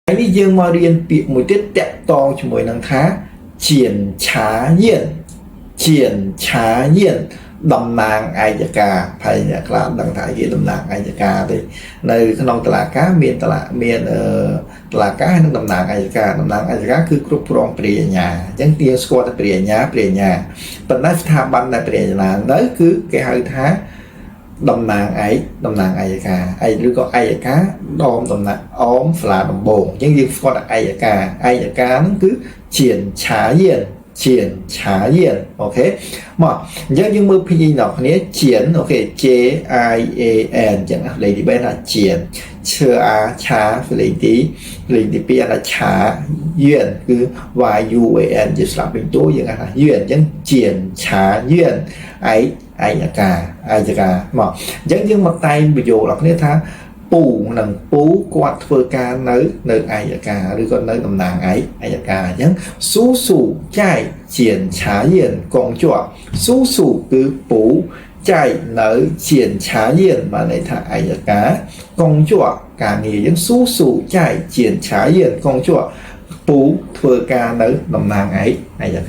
នេះយើងមករៀនពាក្យមួយទៀតតាក់ទងជាមួយនឹងថាជៀនឆាយានជៀនឆាយានតំណាងឯកការហើយអ្នកខ្លះដឹងថាជាតំណាងឯកការទេនៅក្នុងតុលាការមានតុលាការនិងតំណាងឯកការគឺគ្រប់គ្រងព្រះអាជ្ញាអញ្ចឹងទាស្គាល់តែព្រះអាជ្ញាប៉ុន្តែស្ថាប័នដែលព្រះអាជ្ញានៅគឺគេហៅថាតំណាងឯកការឬក៏ឯកការតំណាងអមសាលាដំបងអញ្ចឹងយើងស្គាល់តែឯកការហ្នឹងគឺជៀនឆាយានជៀនឆាយានអូខេមកអញ្ចឹងយើងមើលពីអ្នកគ្នាជៀនអូខេ J I A N អញ្ចឹងលេខទី3ថាជៀនឈើអាឆាលេខទី2ថាឆាយានគឺ Y U A N ជាស្លាប់ពេញតួយើងហៅថាយានអញ្ចឹងជៀនឆាយានឯកការមកអញ្ចឹងយើងមកតែងបញ្យោអ្នកគ្នាថាពូនិងពូគាត់ធ្វើការនៅឯកការឬក៏នៅតំណាងឯកការអញ្ចឹងស៊ូចែកជៀនឆាយានកងជាប់ស៊ូគឺពូចែកនៅជៀនឆាយានបានន័យថាឯកការកងជាប់ការងារអញ្ចឹងស៊ូចែកជៀនឆាយានកងជាប់ពូធ្វើការនៅតំណាងឯកការ